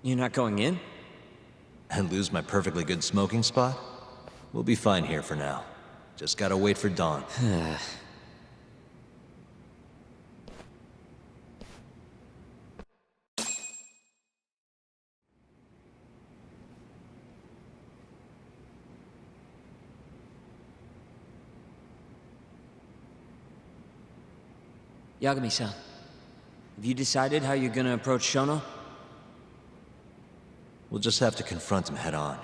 You're not going in? And lose my perfectly good smoking spot? We'll be fine here for now. Just gotta wait for dawn. Yagami-san, have you decided how you're gonna approach Shono? We'll just have to confront him head on.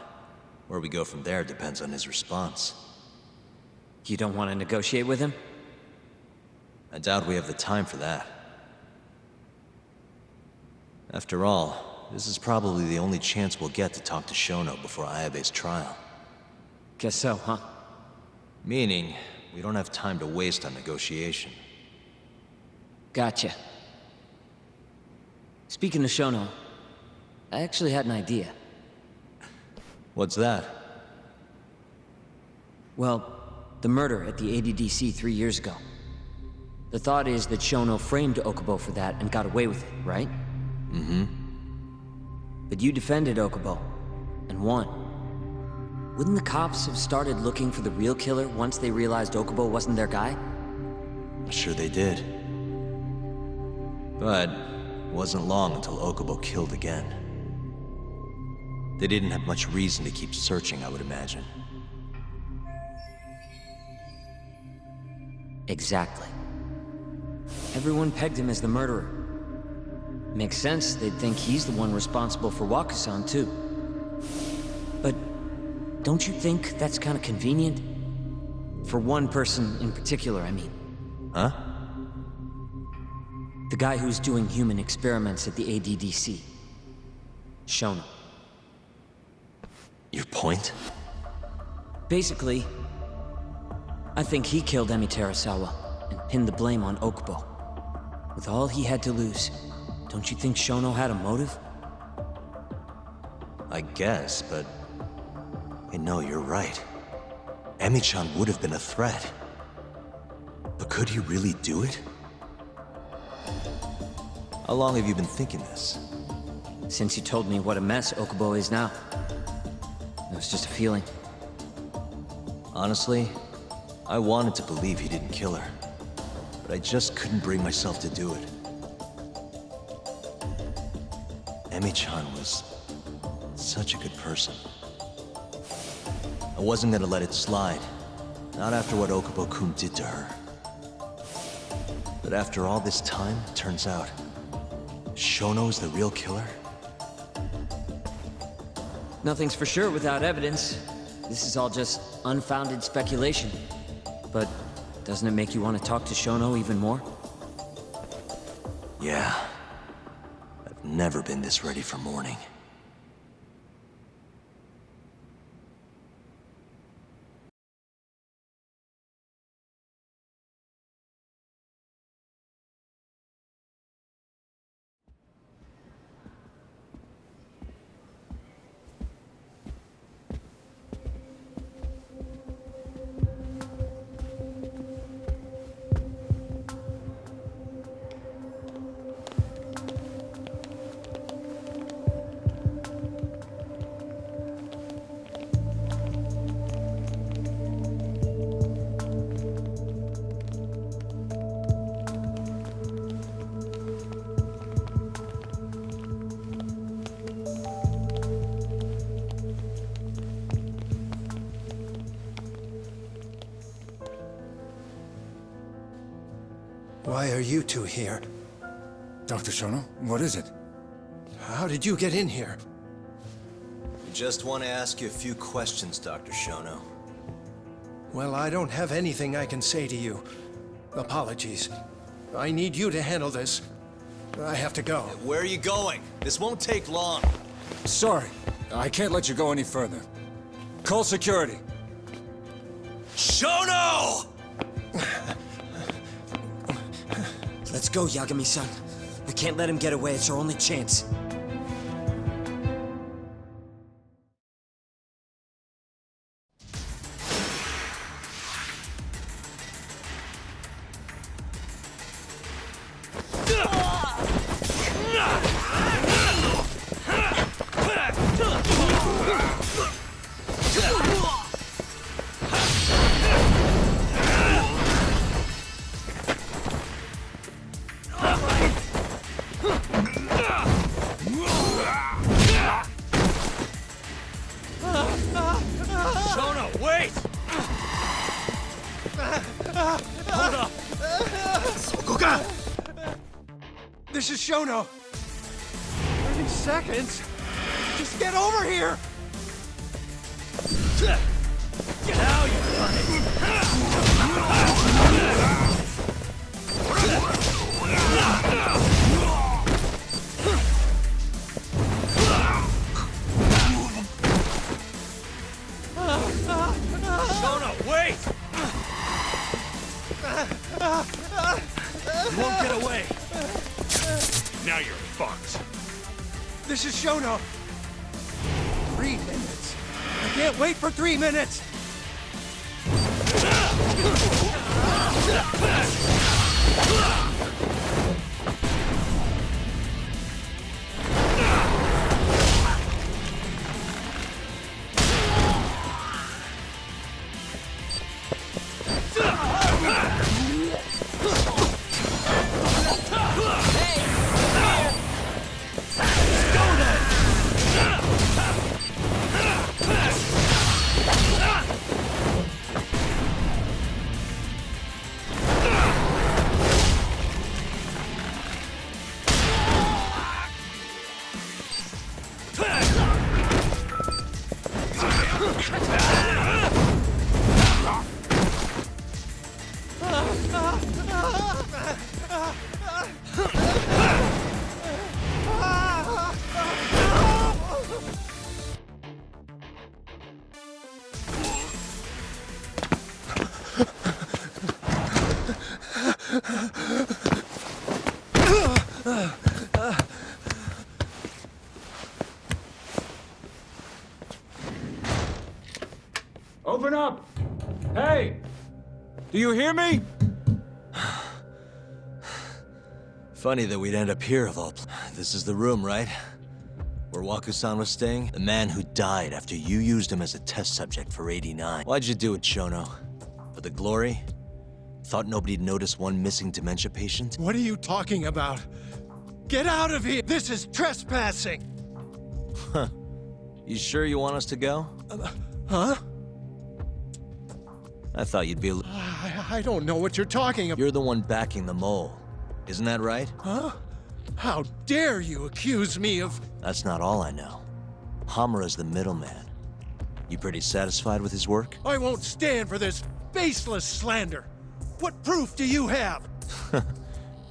Where we go from there depends on his response. You don't want to negotiate with him? I doubt we have the time for that. After all, this is probably the only chance we'll get to talk to Shono before Ayabe's trial. Guess so, huh? Meaning, we don't have time to waste on negotiation. Gotcha. Speaking of Shono, I actually had an idea. What's that? Well, the murder at the ADDC 3 years ago. The thought is that Shono framed Okubo for that and got away with it, right? Mm-hmm. But you defended Okubo, and won. Wouldn't the cops have started looking for the real killer once they realized Okubo wasn't their guy? I'm sure they did. But it wasn't long until Okubo killed again. They didn't have much reason to keep searching, I would imagine. Exactly. Everyone pegged him as the murderer. Makes sense, they'd think he's the one responsible for Wakusan, too. But don't you think that's kind of convenient? For one person in particular, I mean. Huh? The guy who's doing human experiments at the ADDC. Shono. Your point? Basically, I think he killed Emi Terasawa and pinned the blame on Okubo. With all he had to lose, don't you think Shono had a motive? I guess, but... Hey, no, you're right. Emi-chan would have been a threat. But could he really do it? How long have you been thinking this? Since you told me what a mess Okubo is now. It was just a feeling. Honestly, I wanted to believe he didn't kill her. But I just couldn't bring myself to do it. Emi-chan was such a good person. I wasn't gonna let it slide. Not after what Okubo-kun did to her. But after all this time, it turns out, Shono's the real killer? Nothing's for sure without evidence. This is all just unfounded speculation. But doesn't it make you want to talk to Shono even more? Yeah. I've never been this ready for morning. Why are you two here? Dr. Shono, what is it? How did you get in here? We just want to ask you a few questions, Dr. Shono. Well, I don't have anything I can say to you. Apologies. I need you to handle this. I have to go. Where are you going? This won't take long. Sorry, I can't let you go any further. Call security. Shono! Let's go, Yagami-san. We can't let him get away. It's our only chance. Shono, wait! Hold up! This is Shono. 30 seconds? Just get over here! Now you're running! Shono, wait! You won't get away! Now you're fucked. This is Shono. 3 minutes. I can't wait for 3 minutes! Open up! Hey! Do you hear me? Funny that we'd end up here of all This is the room, right? Where Waku-san was staying? The man who died after you used him as a test subject for 89. Why'd you do it, Shono? For the glory? Thought nobody'd notice one missing dementia patient? What are you talking about? Get out of here! This is trespassing! You sure you want us to go? Huh? I thought you'd be... I don't know what you're talking about. You're the one backing the mole. Isn't that right? Huh? How dare you accuse me of... That's not all I know. Hamura's the middleman. You pretty satisfied with his work? I won't stand for this baseless slander. What proof do you have?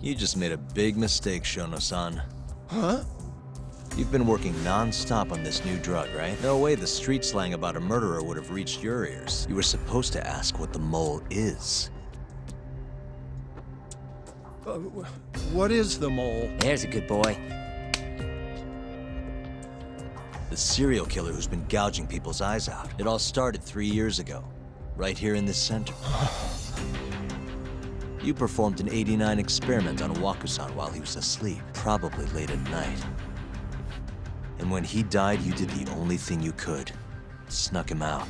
You just made a big mistake, Shono-san. Huh? You've been working non-stop on this new drug, right? No way the street slang about a murderer would have reached your ears. You were supposed to ask what the mole is. What is the mole? There's a good boy. The serial killer who's been gouging people's eyes out. It all started 3 years ago, right here in this center. You performed an 89 experiment on Waku-san while he was asleep, probably late at night. And when he died, you did the only thing you could. Snuck him out.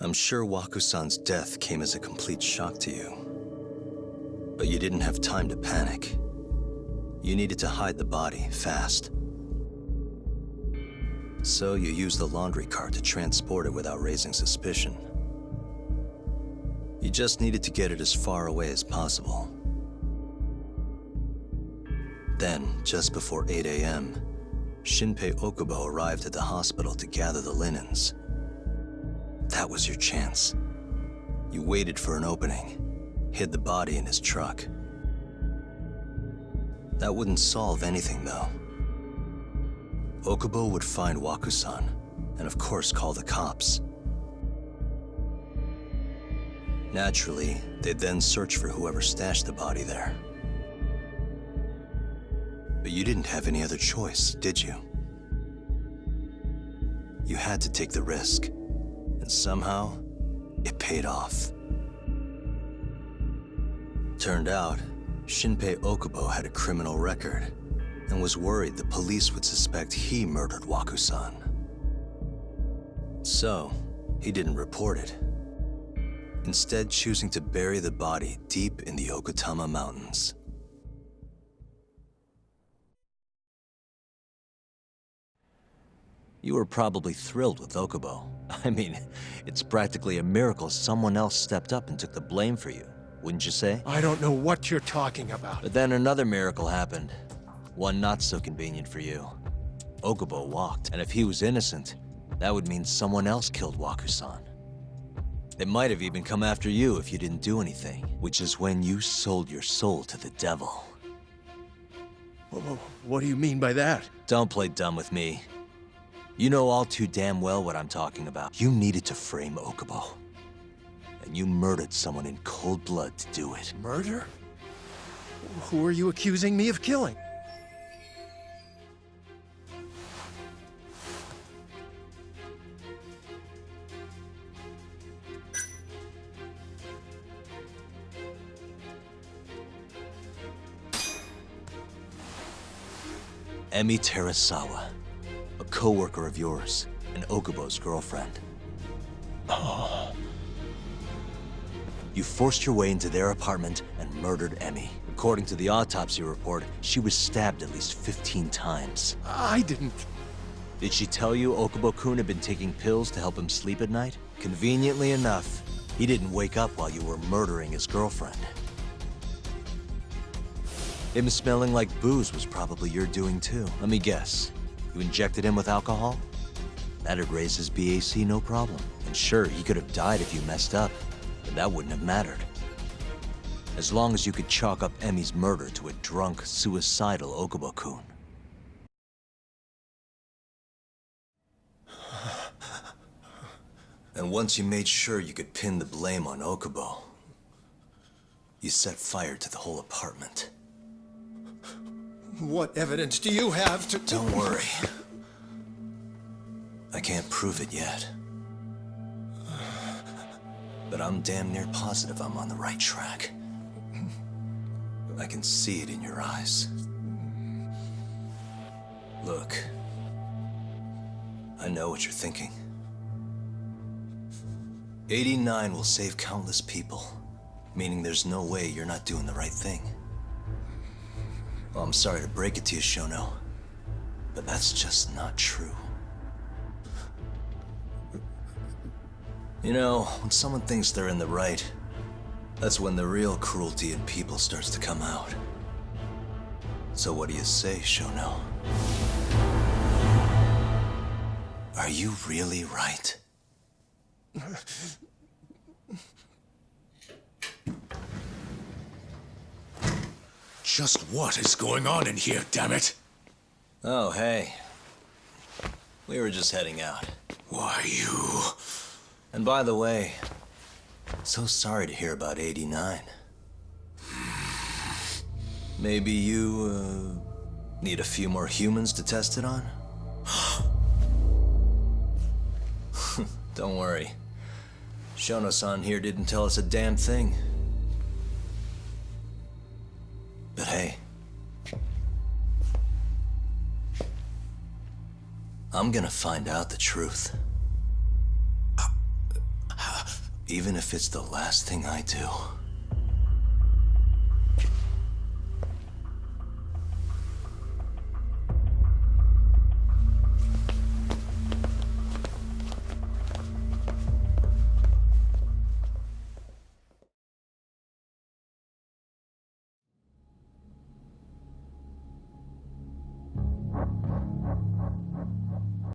I'm sure Waku-san's death came as a complete shock to you. But you didn't have time to panic. You needed to hide the body, fast. So you used the laundry cart to transport it without raising suspicion. You just needed to get it as far away as possible. Then, just before 8 a.m., Shinpei Okubo arrived at the hospital to gather the linens. That was your chance. You waited for an opening, hid the body in his truck. That wouldn't solve anything, though. Okubo would find Waku-san, and of course call the cops. Naturally, they'd then search for whoever stashed the body there. But you didn't have any other choice, did you? You had to take the risk, and somehow, it paid off. Turned out, Shinpei Okubo had a criminal record, and was worried the police would suspect he murdered Waku-san. So, he didn't report it. instead choosing to bury the body deep in the Okutama Mountains. You were probably thrilled with Okubo. I mean, it's practically a miracle someone else stepped up and took the blame for you, wouldn't you say? I don't know what you're talking about. But then another miracle happened. One not so convenient for you. Okubo walked, and if he was innocent, that would mean someone else killed Wakusan. They might have even come after you if you didn't do anything, which is when you sold your soul to the devil. What do you mean by that? Don't play dumb with me. You know all too damn well what I'm talking about. You needed to frame Okubo. And you murdered someone in cold blood to do it. Murder? Who are you accusing me of killing? Emi Terasawa, a co-worker of yours, and Okubo's girlfriend. You forced your way into their apartment and murdered Emi. According to the autopsy report, she was stabbed at least 15 times. I didn't... Did she tell you Okubo-kun had been taking pills to help him sleep at night? Conveniently enough, he didn't wake up while you were murdering his girlfriend. Him smelling like booze was probably your doing too. Let me guess. You injected him with alcohol? That'd raise his BAC no problem. And sure, he could have died if you messed up, but that wouldn't have mattered. As long as you could chalk up Emi's murder to a drunk, suicidal Okubo-kun. And once you made sure you could pin the blame on Okubo, you set fire to the whole apartment. What evidence do you have to... Don't worry. I can't prove it yet. But I'm damn near positive I'm on the right track. I can see it in your eyes. Look. I know what you're thinking. 89 will save countless people, meaning there's no way you're not doing the right thing. Well, I'm sorry to break it to you, Shono, but that's just not true. You know, when someone thinks they're in the right, that's when the real cruelty in people starts to come out. So what do you say, Shono? Are you really right? Just what is going on in here, damn it? Oh, hey. We were just heading out. Why, you... And by the way, so sorry to hear about 89. Maybe you, need a few more humans to test it on? Don't worry. Shono-san here didn't tell us a damn thing. But hey, I'm gonna find out the truth. Even if it's the last thing I do.